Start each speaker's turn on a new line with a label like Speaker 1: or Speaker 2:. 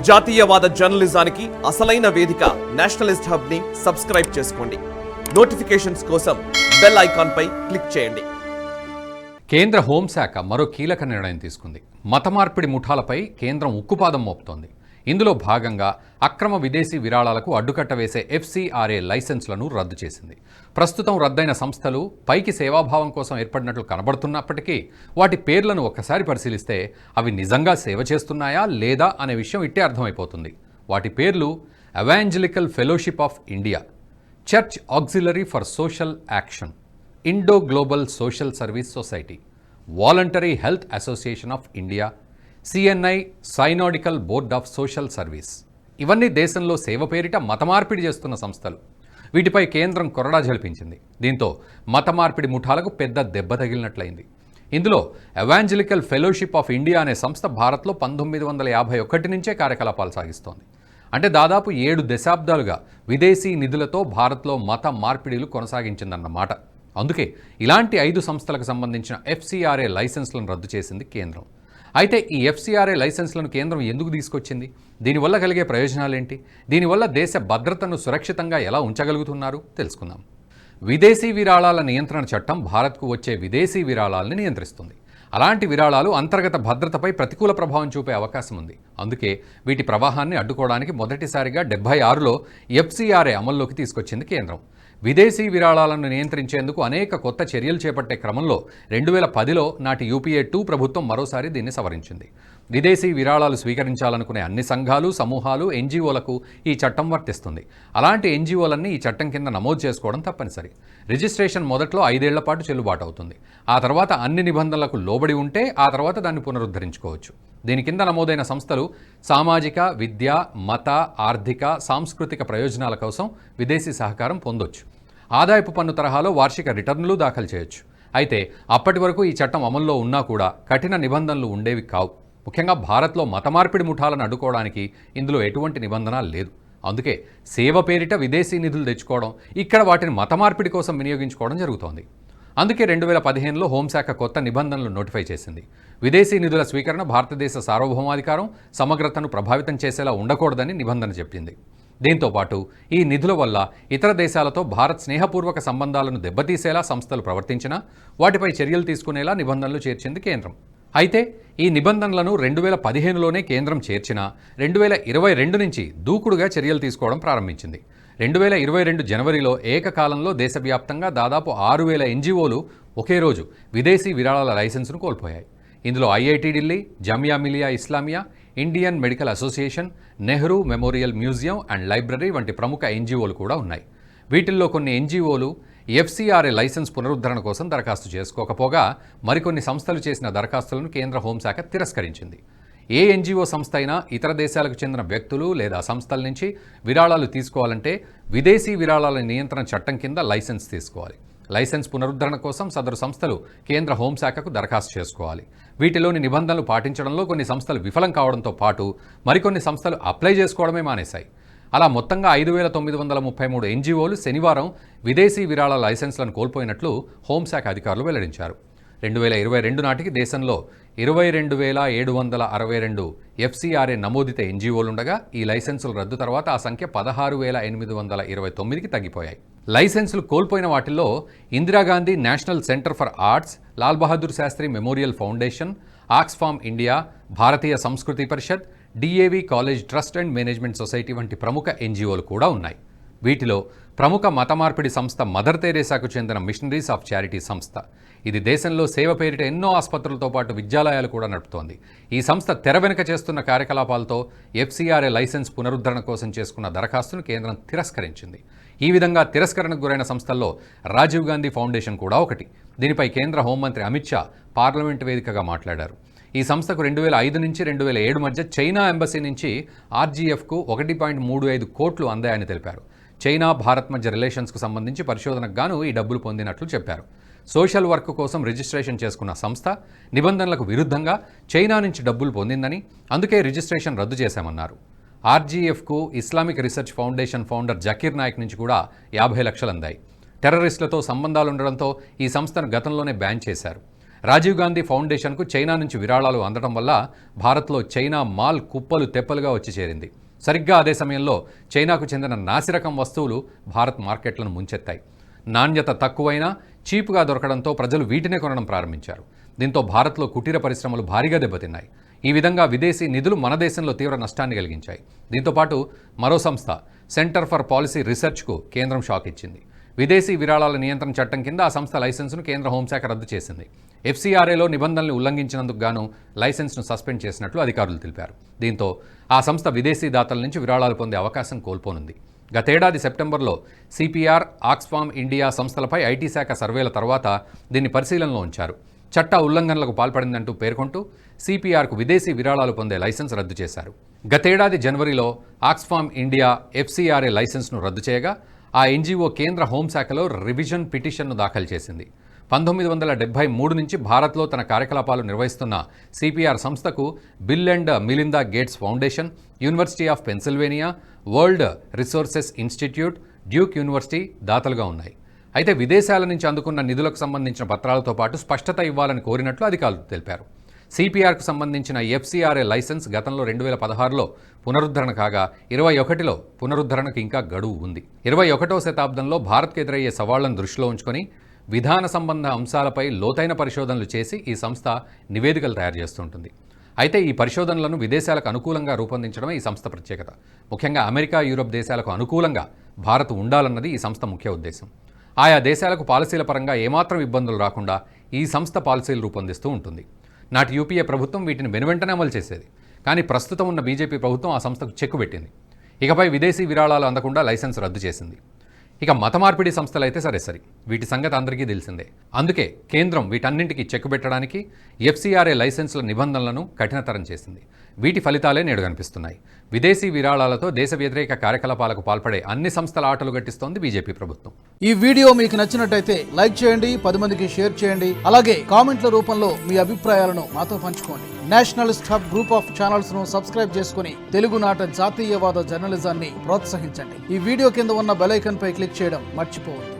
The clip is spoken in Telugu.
Speaker 1: జాతీయవాద జర్నలిజానికి అసలైన వేదిక నేషనలిస్ట్ హబ్ ని సబ్స్క్రైబ్ చేసుకోండి. నోటిఫికేషన్స్ కోసం బెల్ ఐకాన్ పై క్లిక్ చేయండి.
Speaker 2: కేంద్ర హోంశాఖ మరో కీలక నిర్ణయం తీసుకుంది. మత మార్పిడి ముఠాలపై కేంద్రం ఉక్కుపాదం మోపుతోంది. ఇందులో భాగంగా అక్రమ విదేశీ విరాళాలకు అడ్డుకట్ట వేసే FCRA లైసెన్స్లను రద్దు చేసింది. ప్రస్తుతం రద్దయిన సంస్థలు పైకి సేవాభావం కోసం ఏర్పడినట్లు కనబడుతున్నప్పటికీ వాటి పేర్లను ఒక్కసారి పరిశీలిస్తే అవి నిజంగా సేవ చేస్తున్నాయా లేదా అనే విషయం ఇట్టే అర్థమైపోతుంది. వాటి పేర్లు evangelical fellowship of India, church auxiliary for social action, Indo global social service society, voluntary health association of India, CNI synodical board of social service. ఇవన్నీ దేశంలో సేవ పేరిట మత మార్పిడి చేస్తున్న సంస్థలు. వీటిపై కేంద్రం కొరడా జలిపించింది. దీంతో మత మార్పిడి ముఠాలకు పెద్ద దెబ్బ తగిలినట్లయింది. ఇందులో ఎవాంజలికల్ ఫెలోషిప్ ఆఫ్ ఇండియా అనే సంస్థ భారత్లో 1951 నుంచే కార్యకలాపాలు సాగిస్తోంది. అంటే దాదాపు 7 దశాబ్దాలుగా విదేశీ నిధులతో భారత్లో మత మార్పిడిలు కొనసాగించిందన్నమాట. అందుకే ఇలాంటి 5 సంస్థలకు సంబంధించిన FCRA లైసెన్స్లను రద్దు చేసింది కేంద్రం. అయితే ఈ FCRA లైసెన్స్లను కేంద్రం ఎందుకు తీసుకొచ్చింది? దీనివల్ల కలిగే ప్రయోజనాలేంటి? దీనివల్ల దేశ భద్రతను సురక్షితంగా ఎలా ఉంచగలుగుతున్నారు తెలుసుకుందాం. విదేశీ విరాళాల నియంత్రణ చట్టం భారత్కు వచ్చే విదేశీ విరాళాలను నియంత్రిస్తుంది. అలాంటి విరాళాలు అంతర్గత భద్రతపై ప్రతికూల ప్రభావం చూపే అవకాశం ఉంది. అందుకే వీటి ప్రవాహాన్ని అడ్డుకోవడానికి మొదటిసారిగా 76లో FCRA అమల్లోకి తీసుకొచ్చింది కేంద్రం. విదేశీ విరాళాలను నియంత్రించేందుకు అనేక కొత్త చర్యలు చేపట్టే క్రమంలో 2010లో నాటి UPA 2 ప్రభుత్వం మరోసారి దీన్ని సవరించింది. విదేశీ విరాళాలు స్వీకరించాలనుకునే అన్ని సంఘాలు, సమూహాలు, NGOలకు ఈ చట్టం వర్తిస్తుంది. అలాంటి NGOలన్నీ ఈ చట్టం కింద నమోదు చేసుకోవడం తప్పనిసరి. రిజిస్ట్రేషన్ మొదట్లో 5 ఏళ్ల పాటు చెల్లుబాటు అవుతుంది. ఆ తర్వాత అన్ని నిబంధనలకు లోబడి ఉంటే ఆ తర్వాత దాన్ని పునరుద్ధరించుకోవచ్చు. దీని కింద నమోదైన సంస్థలు సామాజిక, విద్య, మత, ఆర్థిక, సాంస్కృతిక ప్రయోజనాల కోసం విదేశీ సహకారం పొందొచ్చు. ఆదాయపు పన్ను తరహాలో వార్షిక రిటర్నులు దాఖలు చేయొచ్చు. అయితే అప్పటి వరకు ఈ చట్టం అమల్లో ఉన్నా కూడా కఠిన నిబంధనలు ఉండేవి కావు. ముఖ్యంగా భారత్లో మత మార్పిడి ముఠాలను అడ్డుకోవడానికి ఇందులో ఎటువంటి నిబంధన లేదు. అందుకే సేవ పేరిట విదేశీ నిధులు తెచ్చుకోవడం, ఇక్కడ వాటిని మత మార్పిడి కోసం వినియోగించుకోవడం జరుగుతోంది. అందుకే 2015లో హోంశాఖ కొత్త నిబంధనలు నోటిఫై చేసింది. విదేశీ నిధుల స్వీకరణ భారతదేశ సార్వభౌమాధికారం, సమగ్రతను ప్రభావితం చేసేలా ఉండకూడదని నిబంధన చెప్పింది. దీంతోపాటు ఈ నిధుల వల్ల ఇతర దేశాలతో భారత్ స్నేహపూర్వక సంబంధాలను దెబ్బతీసేలా సంస్థలు ప్రవర్తించినా వాటిపై చర్యలు తీసుకునేలా నిబంధనలు చేర్చింది కేంద్రం. అయితే ఈ నిబంధనలను 2015లోనే కేంద్రం చేర్చినా 2022 నుంచి దూకుడుగా చర్యలు తీసుకోవడం ప్రారంభించింది. 2022 జనవరిలో ఏకకాలంలో దేశవ్యాప్తంగా దాదాపు 6000 NGOలు ఒకే రోజు విదేశీ విరాళాల లైసెన్సును కోల్పోయాయి. ఇందులో IIT Delhi, Jamia Millia Islamia, Indian medical association, Nehru memorial museum and library వంటి ప్రముఖ NGOలు కూడా ఉన్నాయి. వీటిల్లో కొన్ని NGOలు FCRA లైసెన్స్ పునరుద్ధరణ కోసం దరఖాస్తు చేసుకోకపోగా మరికొన్ని సంస్థలు చేసిన దరఖాస్తులను కేంద్ర హోంశాఖ తిరస్కరించింది. ఏ NGO సంస్థ అయినా ఇతర దేశాలకు చెందిన వ్యక్తులు లేదా సంస్థల నుంచి విరాళాలు తీసుకోవాలంటే విదేశీ విరాళాల నియంత్రణ చట్టం కింద లైసెన్స్ తీసుకోవాలి. లైసెన్స్ పునరుద్ధరణ కోసం సదరు సంస్థలు కేంద్ర హోంశాఖకు దరఖాస్తు చేసుకోవాలి. వీటిలోని నిబంధనలు పాటించడంలో కొన్ని సంస్థలు విఫలం కావడంతో పాటు మరికొన్ని సంస్థలు అప్లై చేసుకోవడమే మానేశాయి. అలా మొత్తంగా 5933 NGOలు శనివారం విదేశీ విరాళ లైసెన్స్లను కోల్పోయినట్లు హోంశాఖ అధికారులు వెల్లడించారు. 2022 నాటికి దేశంలో 22,762 FCRA నమోదిత NGOలుండగా ఈ లైసెన్సుల రద్దు తర్వాత ఆ సంఖ్య 16,829కి తగ్గిపోయాయి. లైసెన్సులు కోల్పోయిన వాటిల్లో Indira Gandhi national centre for arts, Lal Bahadur Shastri memorial foundation, Oxfam India, Bharatiya Sanskriti Parishad, DAV college trust and management society వంటి ప్రముఖ NGOలు కూడా ఉన్నాయి. వీటిలో ప్రముఖ మత మార్పిడి సంస్థ మదర్ తెరేసాకు చెందిన మిషనరీస్ ఆఫ్ చారిటీ సంస్థ. ఇది దేశంలో సేవ పేరిట ఎన్నో ఆసుపత్రులతో పాటు విద్యాలయాలు కూడా నడుపుతోంది. ఈ సంస్థ తెర వెనుక చేస్తున్న కార్యకలాపాలతో FCRA లైసెన్స్ పునరుద్ధరణ కోసం చేసుకున్న దరఖాస్తును కేంద్రం తిరస్కరించింది. ఈ విధంగా తిరస్కరణకు గురైన సంస్థల్లో రాజీవ్ గాంధీ ఫౌండేషన్ కూడా ఒకటి. దీనిపై కేంద్ర హోంమంత్రి అమిత్ షా పార్లమెంటు వేదికగా మాట్లాడారు. ఈ సంస్థకు 2005 నుంచి 2007 మధ్య చైనా ఎంబసీ నుంచి RGFకు 1.35 కోట్లు అందాయని తెలిపారు. చైనా, భారత్ మధ్య రిలేషన్స్కు సంబంధించి పరిశోధనకు గాను ఈ డబ్బులు పొందినట్లు చెప్పారు. సోషల్ వర్క్ కోసం రిజిస్ట్రేషన్ చేసుకున్న సంస్థ నిబంధనలకు విరుద్ధంగా చైనా నుంచి డబ్బులు పొందిందని, అందుకే రిజిస్ట్రేషన్ రద్దు చేశామన్నారు. RGFకు Islamic research foundation founder Zakir Naik నుంచి కూడా 50 లక్షలు అందాయి. టెర్రరిస్టులతో సంబంధాలుండడంతో ఈ సంస్థను గతంలోనే బ్యాన్ చేశారు. రాజీవ్ గాంధీ ఫౌండేషన్కు చైనా నుంచి విరాళాలు అందడం వల్ల భారత్లో చైనా మాల్ కుప్పలు తెప్పలుగా వచ్చి చేరింది. సరిగ్గా అదే సమయంలో చైనాకు చెందిన నాసిరకం వస్తువులు భారత్ మార్కెట్లను ముంచెత్తాయి. నాణ్యత తక్కువైనా చీపుగా దొరకడంతో ప్రజలు వీటినే కొనడం ప్రారంభించారు. దీంతో భారత్లో కుటీర పరిశ్రమలు భారీగా దెబ్బతిన్నాయి. ఈ విధంగా విదేశీ నిధులు మన దేశంలో తీవ్ర నష్టాన్ని కలిగించాయి. దీంతోపాటు మరో సంస్థ సెంటర్ ఫర్ పాలసీ రీసెర్చ్కు కేంద్రం షాక్ ఇచ్చింది. విదేశీ విరాళాల నియంత్రణ చట్టం కింద ఆ సంస్థ లైసెన్స్ను కేంద్ర హోంశాఖ రద్దు చేసింది. FCRAలో నిబంధనలు ఉల్లంఘించినందుకు గాను లైసెన్స్ను సస్పెండ్ చేసినట్లు అధికారులు తెలిపారు. దీంతో ఆ సంస్థ విదేశీ దాతల నుంచి విరాళాలు పొందే అవకాశం కోల్పోనుంది. గతేడాది సెప్టెంబర్లో CPR, ఆక్స్ఫామ్ ఇండియా సంస్థలపై IT శాఖ సర్వేల తర్వాత దీన్ని పరిశీలనలో ఉంచారు. చట్ట ఉల్లంఘనలకు పాల్పడిందంటూ పేర్కొంటూ CPRకు విదేశీ విరాళాలు పొందే లైసెన్స్ రద్దు చేశారు. గతేడాది జనవరిలో ఆక్స్ఫామ్ ఇండియా FCRA లైసెన్స్ను రద్దు చేయగా ఆ NGO కేంద్ర హోంశాఖలో రివిజన్ పిటిషన్ను దాఖలు చేసింది. 1973 నుంచి భారత్లో తన కార్యకలాపాలు నిర్వహిస్తున్న CPR సంస్థకు Bill and Melinda Gates foundation, university of Pennsylvania, world resources institute, Duke university దాతలుగా ఉన్నాయి. అయితే విదేశాల నుంచి అందుకున్న నిధులకు సంబంధించిన పత్రాలతో పాటు స్పష్టత ఇవ్వాలని కోరినట్లు అధికారులు తెలిపారు. CPRకు సంబంధించిన FCRA లైసెన్స్ గతంలో 2016లో పునరుద్ధరణ కాగా 2021లో పునరుద్ధరణకు ఇంకా గడువు ఉంది. 21వ శతాబ్దంలో భారత్కు ఎదురయ్యే సవాళ్లను దృష్టిలో ఉంచుకొని విధాన సంబంధ అంశాలపై లోతైన పరిశోధనలు చేసి ఈ సంస్థ నివేదికలు తయారు చేస్తుంటుంది. అయితే ఈ పరిశోధనలను విదేశాలకు అనుకూలంగా రూపొందించడమే ఈ సంస్థ ప్రత్యేకత. ముఖ్యంగా అమెరికా, యూరప్ దేశాలకు అనుకూలంగా భారత్ ఉండాలన్నది ఈ సంస్థ ముఖ్య ఉద్దేశం. ఆయా దేశాలకు పాలసీల పరంగా ఏమాత్రం ఇబ్బందులు రాకుండా ఈ సంస్థ పాలసీలు రూపొందిస్తూ ఉంటుంది. నాటి UPA ప్రభుత్వం వీటిని వెనువెంటనే అమలు చేసేది. కానీ ప్రస్తుతం ఉన్న BJP ప్రభుత్వం ఆ సంస్థకు చెక్కు పెట్టింది. ఇకపై విదేశీ విరాళాలు అందకుండా లైసెన్స్ రద్దు చేసింది. ఇక మత మార్పిడి సంస్థలు అయితే సరే వీటి సంగతి అందరికీ తెలిసిందే. అందుకే కేంద్రం వీటన్నింటికి చెక్కు పెట్టడానికి FCRA లైసెన్సుల నిబంధనలను కఠినతరం చేసింది. వీటి ఫలితాలే నేడు కనిపిస్తున్నాయి. విదేశీ విరాళాలతో దేశ వ్యతిరేక కార్యకలాపాలకు పాల్పడే అన్ని సంస్థల ఆటలు గట్టిస్తోంది BJP ప్రభుత్వం.
Speaker 3: ఈ వీడియో మీకు నచ్చినట్టయితే లైక్ చేయండి, 10 మందికి షేర్ చేయండి. అలాగే కామెంట్ల రూపంలో మీ అభిప్రాయాలను మాతో పంచుకోండి. Nationalist hub group of channels ను సబ్స్క్రైబ్ చేసుకుని తెలుగునాట జాతీయవాద జర్నలిజాన్ని ప్రోత్సహించండి. ఈ వీడియో కింద ఉన్న బెల్ ఐకాన్ పై క్లిక్ చేయడం మర్చిపోవద్దు.